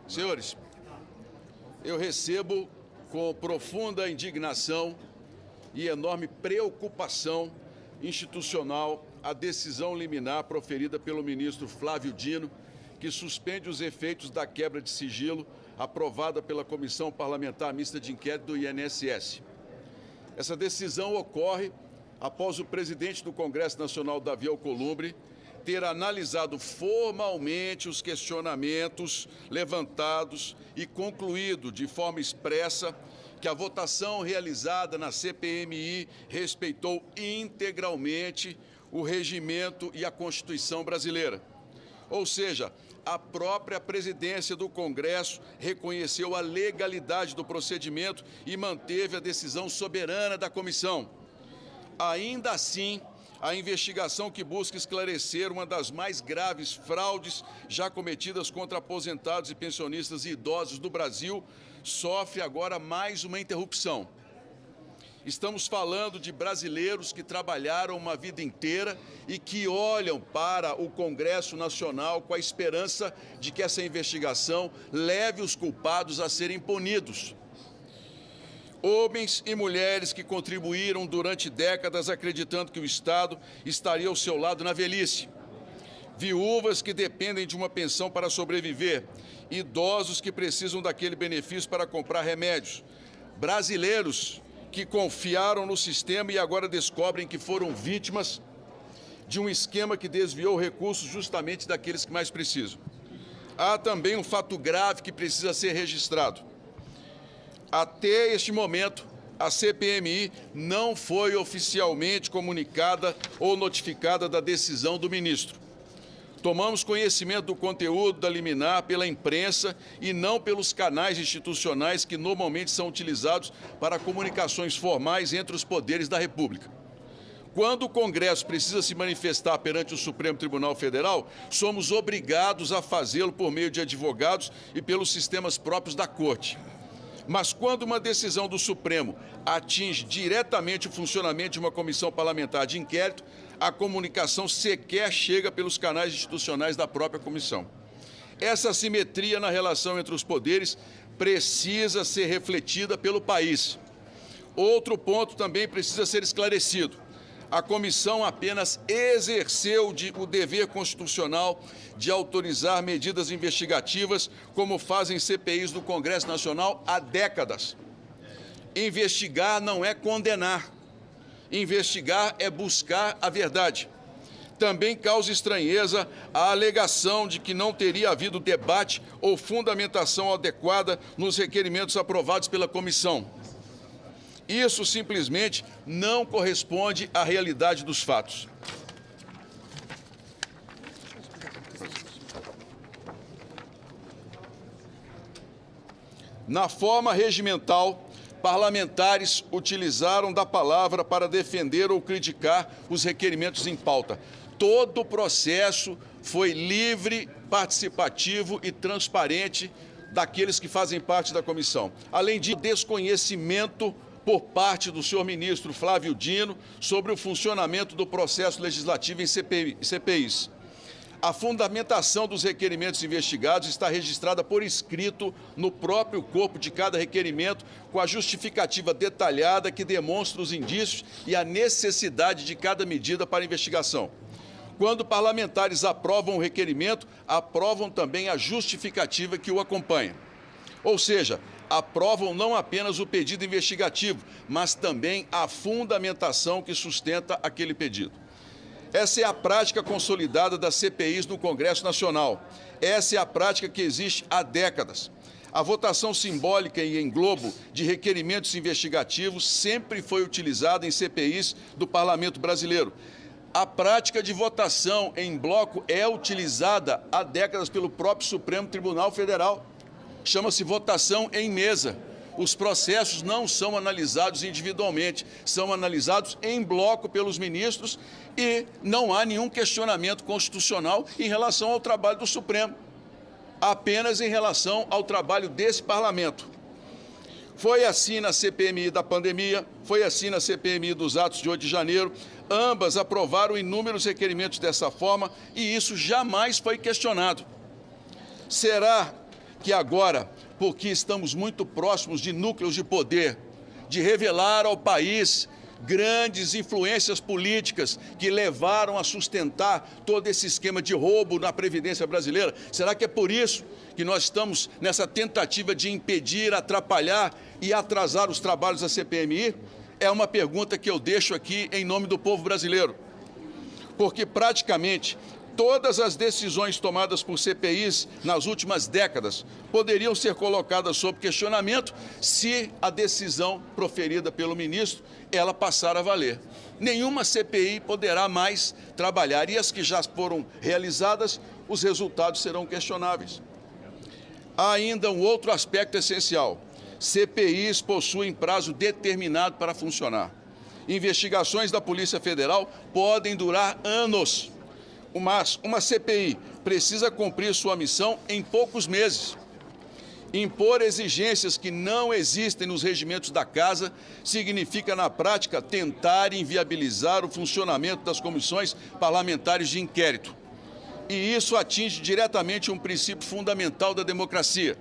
Senhores, eu recebo com profunda indignação e enorme preocupação institucional a decisão liminar proferida pelo ministro Flávio Dino, que suspende os efeitos da quebra de sigilo aprovada pela Comissão Parlamentar Mista de Inquérito do INSS. Essa decisão ocorre após o presidente do Congresso Nacional, Davi Alcolumbre, ter analisado formalmente os questionamentos levantados e concluído de forma expressa que a votação realizada na CPMI respeitou integralmente o regimento e a Constituição brasileira. Ou seja, a própria presidência do Congresso reconheceu a legalidade do procedimento e manteve a decisão soberana da comissão. Ainda assim, a investigação que busca esclarecer uma das mais graves fraudes já cometidas contra aposentados e pensionistas e idosos do Brasil sofre agora mais uma interrupção. Estamos falando de brasileiros que trabalharam uma vida inteira e que olham para o Congresso Nacional com a esperança de que essa investigação leve os culpados a serem punidos. Homens e mulheres que contribuíram durante décadas acreditando que o Estado estaria ao seu lado na velhice. Viúvas que dependem de uma pensão para sobreviver. Idosos que precisam daquele benefício para comprar remédios. Brasileiros que confiaram no sistema e agora descobrem que foram vítimas de um esquema que desviou recursos justamente daqueles que mais precisam. Há também um fato grave que precisa ser registrado. Até este momento, a CPMI não foi oficialmente comunicada ou notificada da decisão do ministro. Tomamos conhecimento do conteúdo da liminar pela imprensa e não pelos canais institucionais que normalmente são utilizados para comunicações formais entre os poderes da República. Quando o Congresso precisa se manifestar perante o Supremo Tribunal Federal, somos obrigados a fazê-lo por meio de advogados e pelos sistemas próprios da Corte. Mas quando uma decisão do Supremo atinge diretamente o funcionamento de uma comissão parlamentar de inquérito, a comunicação sequer chega pelos canais institucionais da própria comissão. Essa assimetria na relação entre os poderes precisa ser refletida pelo país. Outro ponto também precisa ser esclarecido. A comissão apenas exerceu o dever constitucional de autorizar medidas investigativas, como fazem CPIs do Congresso Nacional há décadas. Investigar não é condenar. Investigar é buscar a verdade. Também causa estranheza a alegação de que não teria havido debate ou fundamentação adequada nos requerimentos aprovados pela comissão. Isso simplesmente não corresponde à realidade dos fatos. Na forma regimental, parlamentares utilizaram da palavra para defender ou criticar os requerimentos em pauta. Todo o processo foi livre, participativo e transparente daqueles que fazem parte da comissão. Além de desconhecimento por parte do senhor ministro Flávio Dino sobre o funcionamento do processo legislativo em CPIs. A fundamentação dos requerimentos investigados está registrada por escrito no próprio corpo de cada requerimento, com a justificativa detalhada que demonstra os indícios e a necessidade de cada medida para investigação. Quando parlamentares aprovam o requerimento, aprovam também a justificativa que o acompanha. Ou seja, aprovam não apenas o pedido investigativo, mas também a fundamentação que sustenta aquele pedido. Essa é a prática consolidada das CPIs no Congresso Nacional. Essa é a prática que existe há décadas. A votação simbólica e em globo de requerimentos investigativos sempre foi utilizada em CPIs do Parlamento brasileiro. A prática de votação em bloco é utilizada há décadas pelo próprio Supremo Tribunal Federal. Chama-se votação em mesa. Os processos não são analisados individualmente, são analisados em bloco pelos ministros e não há nenhum questionamento constitucional em relação ao trabalho do Supremo, apenas em relação ao trabalho desse parlamento. Foi assim na CPMI da pandemia, foi assim na CPMI dos atos de 8 de janeiro. Ambas aprovaram inúmeros requerimentos dessa forma e isso jamais foi questionado. Será que agora, porque estamos muito próximos de núcleos de poder, de revelar ao país grandes influências políticas que levaram a sustentar todo esse esquema de roubo na Previdência brasileira? Será que é por isso que nós estamos nessa tentativa de impedir, atrapalhar e atrasar os trabalhos da CPMI? É uma pergunta que eu deixo aqui em nome do povo brasileiro. Porque praticamente todas as decisões tomadas por CPIs nas últimas décadas poderiam ser colocadas sob questionamento se a decisão proferida pelo ministro ela passar a valer. Nenhuma CPI poderá mais trabalhar e as que já foram realizadas, os resultados serão questionáveis. Há ainda um outro aspecto essencial. CPIs possuem prazo determinado para funcionar. Investigações da Polícia Federal podem durar anos. Mas uma CPI precisa cumprir sua missão em poucos meses. Impor exigências que não existem nos regimentos da Casa significa, na prática, tentar inviabilizar o funcionamento das comissões parlamentares de inquérito. E isso atinge diretamente um princípio fundamental da democracia.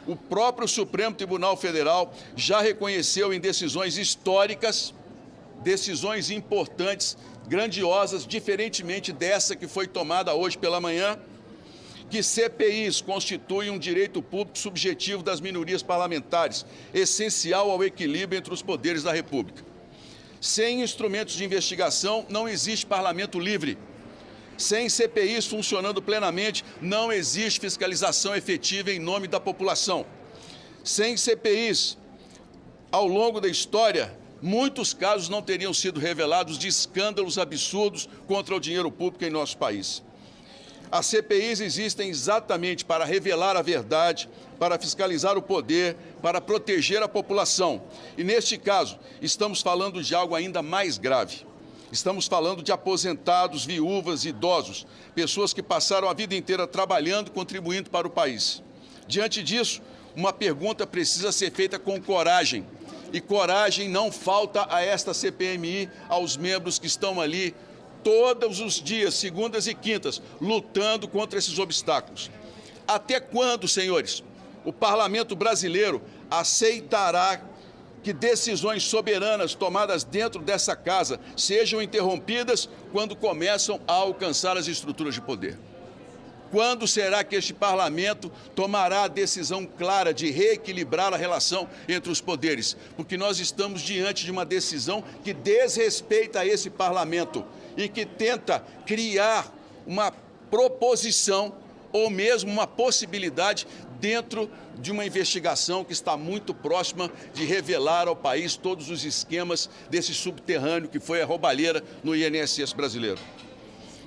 O próprio Supremo Tribunal Federal já reconheceu em decisões históricas, decisões importantes, grandiosas, diferentemente dessa que foi tomada hoje pela manhã, que CPIs constituem um direito público subjetivo das minorias parlamentares, essencial ao equilíbrio entre os poderes da República. Sem instrumentos de investigação, não existe parlamento livre. Sem CPIs funcionando plenamente, não existe fiscalização efetiva em nome da população. Sem CPIs, ao longo da história, muitos casos não teriam sido revelados de escândalos absurdos contra o dinheiro público em nosso país. As CPIs existem exatamente para revelar a verdade, para fiscalizar o poder, para proteger a população. E, neste caso, estamos falando de algo ainda mais grave. Estamos falando de aposentados, viúvas, idosos, pessoas que passaram a vida inteira trabalhando e contribuindo para o país. Diante disso, uma pergunta precisa ser feita com coragem. E coragem não falta a esta CPMI, aos membros que estão ali todos os dias, segundas e quintas, lutando contra esses obstáculos. Até quando, senhores, o parlamento brasileiro aceitará que decisões soberanas tomadas dentro dessa casa sejam interrompidas quando começam a alcançar as estruturas de poder? Quando será que este parlamento tomará a decisão clara de reequilibrar a relação entre os poderes? Porque nós estamos diante de uma decisão que desrespeita esse parlamento e que tenta criar uma proposição ou mesmo uma possibilidade dentro de uma investigação que está muito próxima de revelar ao país todos os esquemas desse subterrâneo que foi a roubalheira no INSS brasileiro.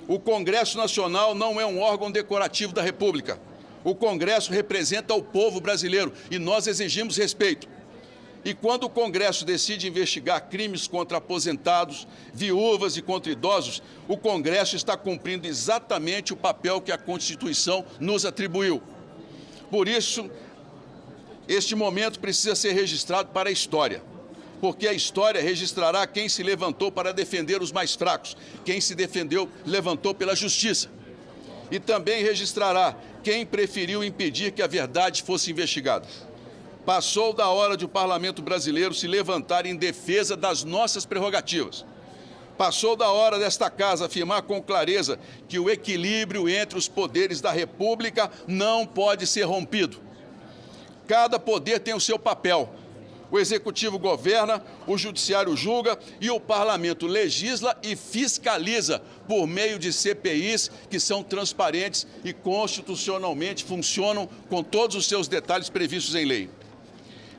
O Congresso Nacional não é um órgão decorativo da República. O Congresso representa o povo brasileiro e nós exigimos respeito. E quando o Congresso decide investigar crimes contra aposentados, viúvas e contra idosos, o Congresso está cumprindo exatamente o papel que a Constituição nos atribuiu. Por isso, este momento precisa ser registrado para a história. Porque a história registrará quem se levantou para defender os mais fracos, quem se defendeu, levantou pela justiça. E também registrará quem preferiu impedir que a verdade fosse investigada. Passou da hora de o parlamento brasileiro se levantar em defesa das nossas prerrogativas. Passou da hora desta casa afirmar com clareza que o equilíbrio entre os poderes da República não pode ser rompido. Cada poder tem o seu papel. O Executivo governa, o Judiciário julga e o Parlamento legisla e fiscaliza por meio de CPIs que são transparentes e constitucionalmente funcionam com todos os seus detalhes previstos em lei.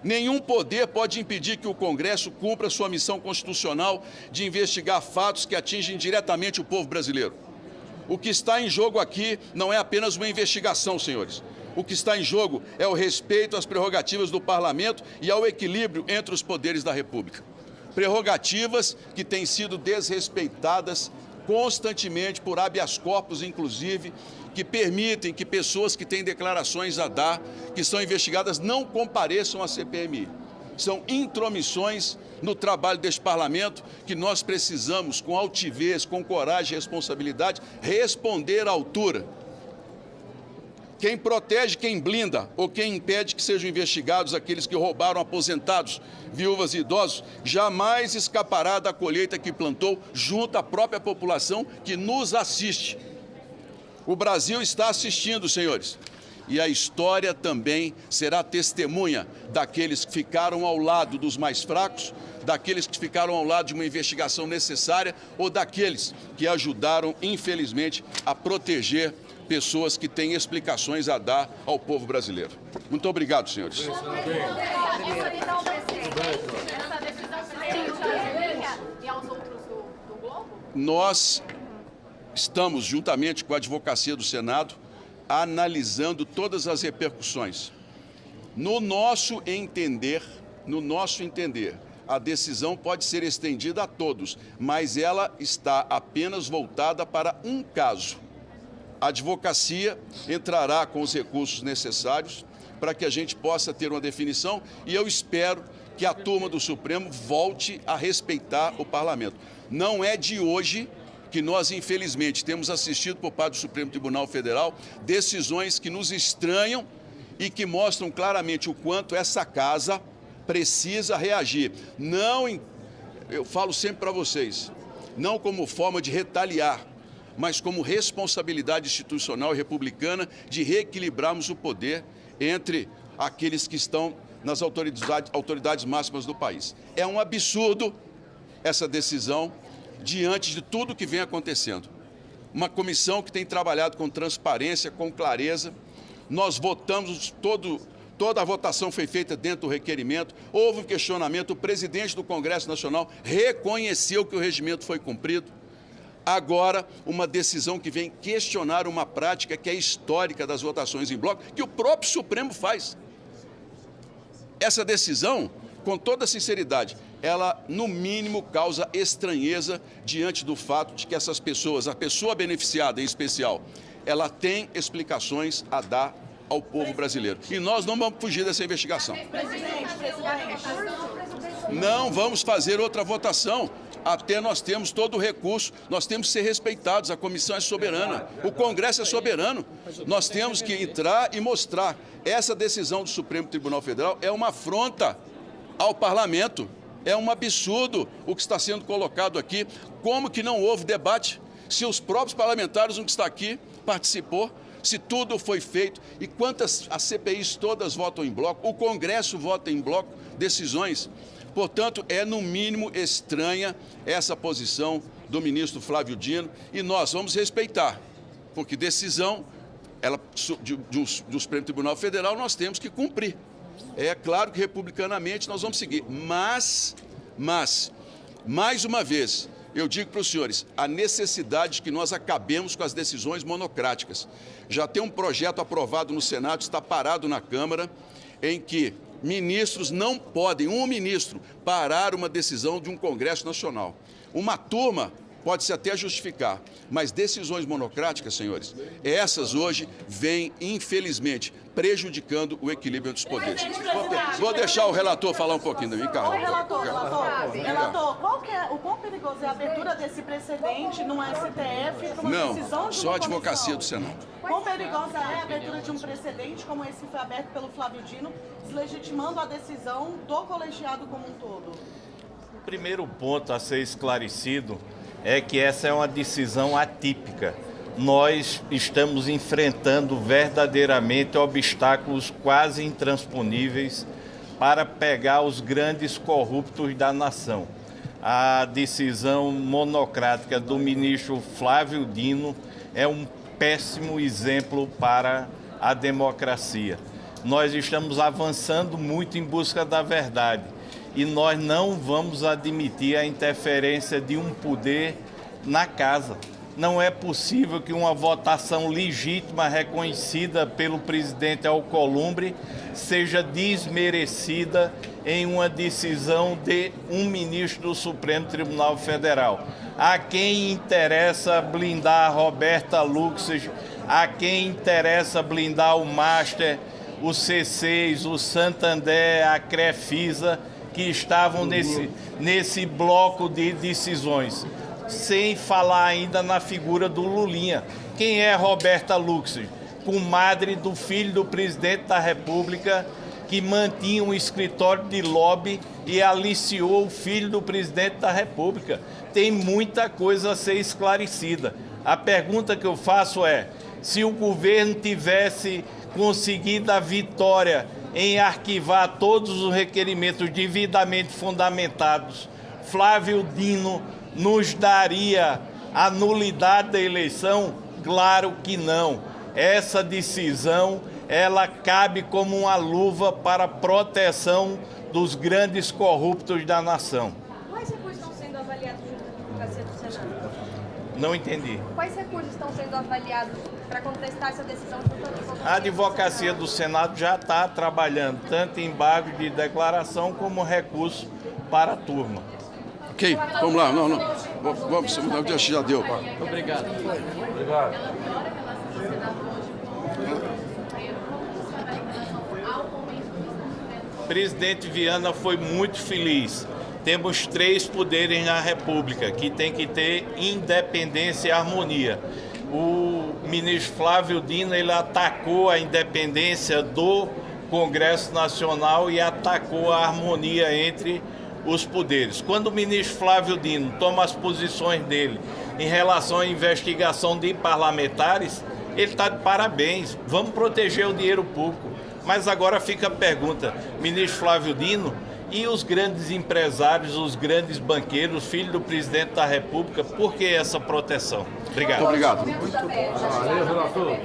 Nenhum poder pode impedir que o Congresso cumpra sua missão constitucional de investigar fatos que atingem diretamente o povo brasileiro. O que está em jogo aqui não é apenas uma investigação, senhores. O que está em jogo é o respeito às prerrogativas do parlamento e ao equilíbrio entre os poderes da República. Prerrogativas que têm sido desrespeitadas constantemente por habeas corpus, inclusive, que permitem que pessoas que têm declarações a dar, que são investigadas, não compareçam à CPMI. São intromissões no trabalho deste parlamento que nós precisamos, com altivez, com coragem e responsabilidade, responder à altura. Quem protege, quem blinda ou quem impede que sejam investigados aqueles que roubaram aposentados, viúvas e idosos, jamais escapará da colheita que plantou junto à própria população que nos assiste. O Brasil está assistindo, senhores, e a história também será testemunha daqueles que ficaram ao lado dos mais fracos, daqueles que ficaram ao lado de uma investigação necessária ou daqueles que ajudaram, infelizmente, a proteger pessoas que têm explicações a dar ao povo brasileiro. Muito obrigado, senhores. Nós estamos, juntamente com a Advocacia do Senado, analisando todas as repercussões. No nosso entender, a decisão pode ser estendida a todos, mas ela está apenas voltada para um caso. A advocacia entrará com os recursos necessários para que a gente possa ter uma definição e eu espero que a turma do Supremo volte a respeitar o parlamento. Não é de hoje que nós, infelizmente, temos assistido por parte do Supremo Tribunal Federal decisões que nos estranham e que mostram claramente o quanto essa casa precisa reagir. Eu falo sempre para vocês, não como forma de retaliar, mas como responsabilidade institucional e republicana de reequilibrarmos o poder entre aqueles que estão nas autoridades máximas do país. É um absurdo essa decisão diante de tudo que vem acontecendo. Uma comissão que tem trabalhado com transparência, com clareza. Nós votamos, toda a votação foi feita dentro do requerimento, houve um questionamento, o presidente do Congresso Nacional reconheceu que o regimento foi cumprido. Agora, uma decisão que vem questionar uma prática que é histórica das votações em bloco, que o próprio Supremo faz. Essa decisão, com toda sinceridade, ela, no mínimo, causa estranheza diante do fato de que essas pessoas, a pessoa beneficiada em especial, ela tem explicações a dar ao povo brasileiro. E nós não vamos fugir dessa investigação. Não vamos fazer outra votação. Até nós temos todo o recurso, nós temos que ser respeitados, a comissão é soberana, o Congresso é soberano. Nós temos que entrar e mostrar. Essa decisão do Supremo Tribunal Federal é uma afronta ao parlamento, é um absurdo o que está sendo colocado aqui. Como que não houve debate? Se os próprios parlamentares, um que está aqui, participou, se tudo foi feito, e quantas as CPIs todas votam em bloco, o Congresso vota em bloco, decisões. Portanto, é no mínimo estranha essa posição do ministro Flávio Dino e nós vamos respeitar, porque decisão do Supremo Tribunal Federal nós temos que cumprir. É claro que republicanamente nós vamos seguir, mas, mais uma vez, eu digo para os senhores, a necessidade de que nós acabemos com as decisões monocráticas. Já tem um projeto aprovado no Senado, está parado na Câmara, em que ministros não podem, um ministro, parar uma decisão de um Congresso Nacional. Uma turma pode-se até justificar, mas decisões monocráticas, senhores, essas hoje vêm, infelizmente, prejudicando o equilíbrio dos poderes. Vou deixar o relator falar um pouquinho da minha cara. Relator, o quão perigoso é a abertura desse precedente no STF para uma decisão de uma Não, só a Advocacia do Senado. Quão perigosa é a abertura de um precedente como esse que foi aberto pelo Flávio Dino, deslegitimando a decisão do colegiado como um todo? O primeiro ponto a ser esclarecido é que essa é uma decisão atípica. Nós estamos enfrentando verdadeiramente obstáculos quase intransponíveis para pegar os grandes corruptos da nação. A decisão monocrática do ministro Flávio Dino é um péssimo exemplo para a democracia. Nós estamos avançando muito em busca da verdade e nós não vamos admitir a interferência de um poder na casa. Não é possível que uma votação legítima reconhecida pelo presidente Alcolumbre seja desmerecida em uma decisão de um ministro do Supremo Tribunal Federal. A quem interessa blindar a Roberta Luxemburgo, a quem interessa blindar o Master, o C6, o Santander, a Crefisa, que estavam nesse bloco de decisões. Sem falar ainda na figura do Lulinha. Quem é Roberta Luxemburgo? comadre do filho do presidente da República, que mantinha um escritório de lobby e aliciou o filho do presidente da República. Tem muita coisa a ser esclarecida. A pergunta que eu faço é, se o governo tivesse conseguido a vitória em arquivar todos os requerimentos devidamente fundamentados, Flávio Dino nos daria a nulidade da eleição? Claro que não. Essa decisão, ela cabe como uma luva para a proteção dos grandes corruptos da nação. Quais recursos estão sendo avaliados junto à Advocacia do Senado? Não entendi. Quais recursos estão sendo avaliados para contestar essa decisão junto à Advocacia do Senado? A Advocacia do Senado já está trabalhando tanto em embargo de declaração como recurso para a turma. Ok, vamos lá. Não. Vamos, já deu. Obrigado. Presidente Viana foi muito feliz. Temos 3 poderes na República, que tem que ter independência e harmonia. O ministro Flávio Dino, ele atacou a independência do Congresso Nacional e atacou a harmonia entre os poderes. Quando o ministro Flávio Dino toma as posições dele em relação à investigação de parlamentares, ele está de parabéns. Vamos proteger o dinheiro público. Mas agora fica a pergunta, ministro Flávio Dino, e os grandes empresários, os grandes banqueiros, filho do presidente da República, por que essa proteção? Obrigado. Muito obrigado. Valeu, relator.